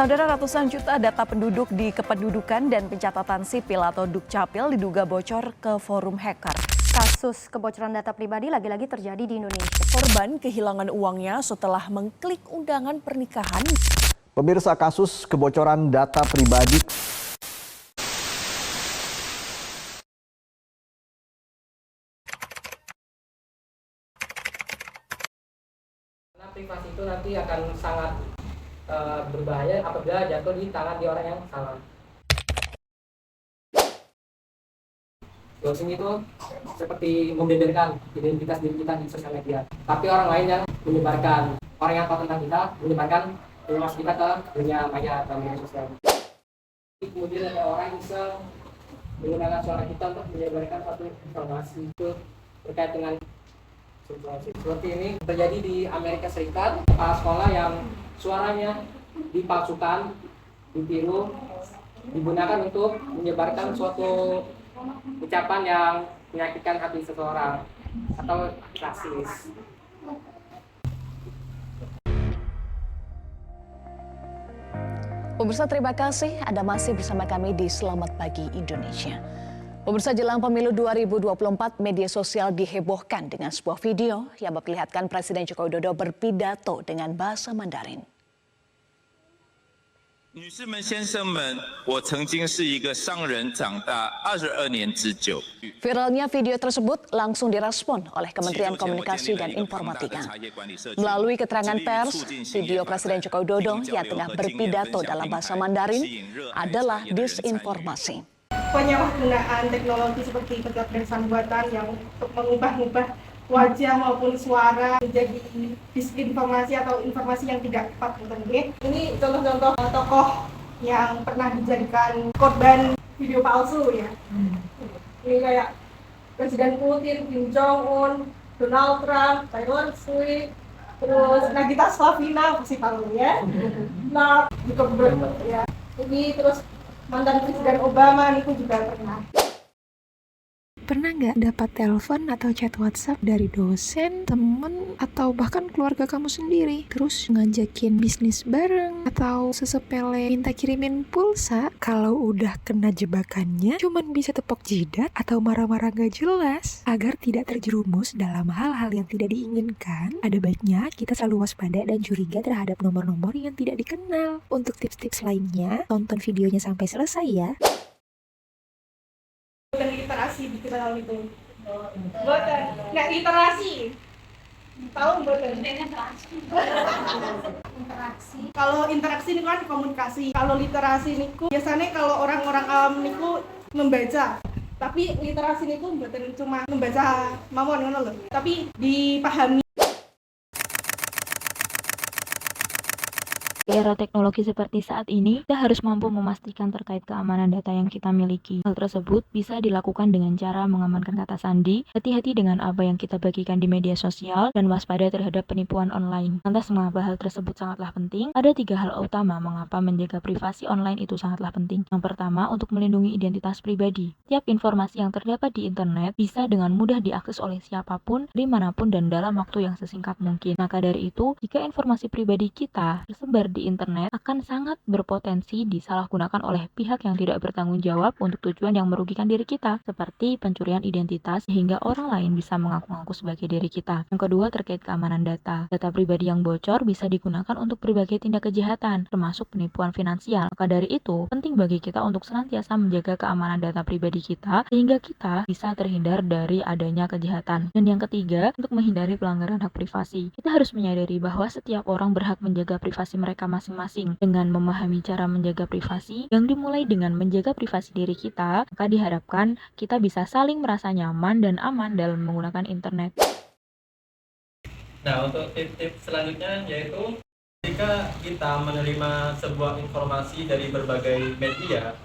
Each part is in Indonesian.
Saudara, ratusan juta data penduduk di Kependudukan dan Pencatatan Sipil atau Dukcapil diduga bocor ke forum hacker. Kasus kebocoran data pribadi lagi-lagi terjadi di Indonesia. Korban kehilangan uangnya setelah mengklik undangan pernikahan. Pemirsa, kasus kebocoran data pribadi privasi itu nanti akan sangat berbahaya apabila jatuh di tangan di orang yang salah. Ghosting itu seperti membeberkan identitas diri kita di sosial media, tapi orang lain yang menyebarkan, orang yang tahu tentang kita menyebarkan informasi kita ke dunia maya atau media sosial. Kemudian ada orang yang bisa menggunakan suara kita untuk menyebarkan suatu informasi itu terkait dengan seperti ini terjadi di Amerika Serikat. Kepala sekolah yang suaranya dipalsukan, ditiru, digunakan untuk menyebarkan suatu ucapan yang menyakitkan hati seseorang atau rasis. Pemirsa, terima kasih Anda masih bersama kami di Selamat Pagi Indonesia. Pemirsa, jelang pemilu 2024, media sosial dihebohkan dengan sebuah video yang memperlihatkan Presiden Joko Widodo berpidato dengan bahasa Mandarin. 女士们、先生们，我曾经是一个商人长大22年之久。 Viralnya video tersebut langsung direspon oleh Kementerian Komunikasi dan Informatika. Melalui keterangan pers, video Presiden Joko Widodo yang tengah berpidato dalam bahasa Mandarin adalah disinformasi. Penyalahgunaan teknologi seperti kecerdasan buatan yang untuk mengubah-ubah wajah maupun suara menjadi disinformasi atau informasi yang tidak tepat. Ini contoh-contoh tokoh yang pernah dijadikan korban video palsu ya. Ini kayak Presiden Putin, Kim Jong Un, Donald Trump, Taylor Swift, terus Nagita Slavina pasti tahu ya. Nah, ya. Ini terus mantan Presiden Obama itu juga pernah. Pernah nggak dapat telepon atau chat WhatsApp dari dosen, temen, atau bahkan keluarga kamu sendiri? Terus ngajakin bisnis bareng, atau sesepele minta kirimin pulsa? Kalau udah kena jebakannya, cuman bisa tepok jidat atau marah-marah gak jelas. Agar tidak terjerumus dalam hal-hal yang tidak diinginkan, ada baiknya kita selalu waspada dan curiga terhadap nomor-nomor yang tidak dikenal. Untuk tips-tips lainnya, tonton videonya sampai selesai ya. Literasi dikenal itu. Boten. Nek literasi. Tahu boten? Interaksi. Kalau interaksi ini kan komunikasi. Kalau literasi niku biasanya kalau orang-orang awam niku membaca. Tapi literasi niku boten cuma membaca mawon ngono lho. Tapi dipahami. Di era teknologi seperti saat ini, kita harus mampu memastikan terkait keamanan data yang kita miliki. Hal tersebut bisa dilakukan dengan cara mengamankan kata sandi, hati-hati dengan apa yang kita bagikan di media sosial, dan waspada terhadap penipuan online. Lantas mengapa hal tersebut sangatlah penting? Ada 3 hal utama mengapa menjaga privasi online itu sangatlah penting. Yang pertama, untuk melindungi identitas pribadi. Setiap informasi yang terdapat di internet bisa dengan mudah diakses oleh siapapun, dimanapun, dan dalam waktu yang sesingkat mungkin. Maka dari itu, jika informasi pribadi kita tersebar di internet akan sangat berpotensi disalahgunakan oleh pihak yang tidak bertanggung jawab untuk tujuan yang merugikan diri kita, seperti pencurian identitas sehingga orang lain bisa mengaku-ngaku sebagai diri kita. Yang kedua, terkait keamanan data. Data pribadi yang bocor bisa digunakan untuk berbagai tindak kejahatan, termasuk penipuan finansial. Maka dari itu, penting bagi kita untuk senantiasa menjaga keamanan data pribadi kita sehingga kita bisa terhindar dari adanya kejahatan. Dan yang ketiga, untuk menghindari pelanggaran hak privasi. Kita harus menyadari bahwa setiap orang berhak menjaga privasi mereka masing-masing. Dengan memahami cara menjaga privasi yang dimulai dengan menjaga privasi diri kita, maka diharapkan kita bisa saling merasa nyaman dan aman dalam menggunakan internet. Nah, untuk tips-tips selanjutnya yaitu jika kita menerima sebuah informasi dari berbagai media,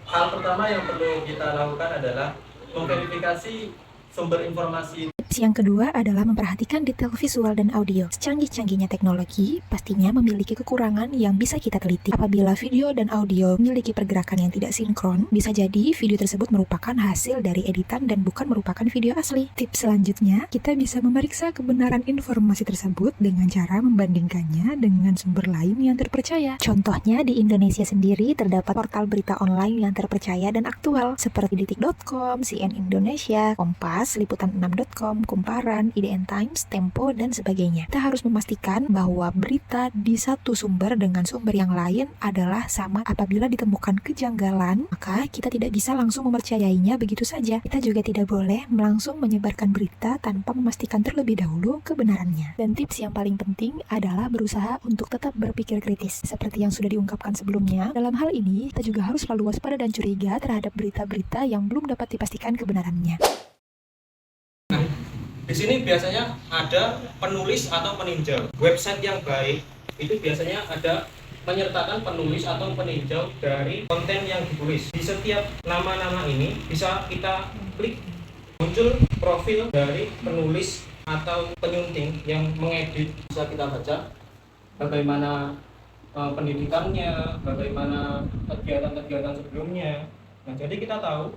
hal pertama yang perlu kita lakukan adalah memverifikasi sumber informasi. Tips Tips yang kedua adalah memperhatikan detail visual dan audio. Secanggih-canggihnya teknologi, pastinya memiliki kekurangan yang bisa kita teliti. Apabila video dan audio memiliki pergerakan yang tidak sinkron, bisa jadi video tersebut merupakan hasil dari editan dan bukan merupakan video asli. Tips selanjutnya, kita bisa memeriksa kebenaran informasi tersebut dengan cara membandingkannya dengan sumber lain yang terpercaya. Contohnya, di Indonesia sendiri terdapat portal berita online yang terpercaya dan aktual, seperti detik.com, CNN Indonesia, Kompas, Liputan6.com, Kumparan, IDN Times, Tempo, dan sebagainya. Kita harus memastikan bahwa berita di satu sumber dengan sumber yang lain adalah sama. Apabila ditemukan kejanggalan, maka kita tidak bisa langsung mempercayainya begitu saja. Kita juga tidak boleh langsung menyebarkan berita tanpa memastikan terlebih dahulu kebenarannya. Dan tips yang paling penting adalah berusaha untuk tetap berpikir kritis. Seperti yang sudah diungkapkan sebelumnya, dalam hal ini kita juga harus selalu waspada dan curiga terhadap berita-berita yang belum dapat dipastikan kebenarannya. Di sini biasanya ada penulis atau peninjau. Website yang baik itu biasanya ada menyertakan penulis atau peninjau dari konten yang ditulis. Di setiap nama-nama ini bisa kita klik, muncul profil dari penulis atau penyunting yang mengedit. Bisa kita baca bagaimana pendidikannya, bagaimana kegiatan-kegiatan sebelumnya. Nah, jadi kita tahu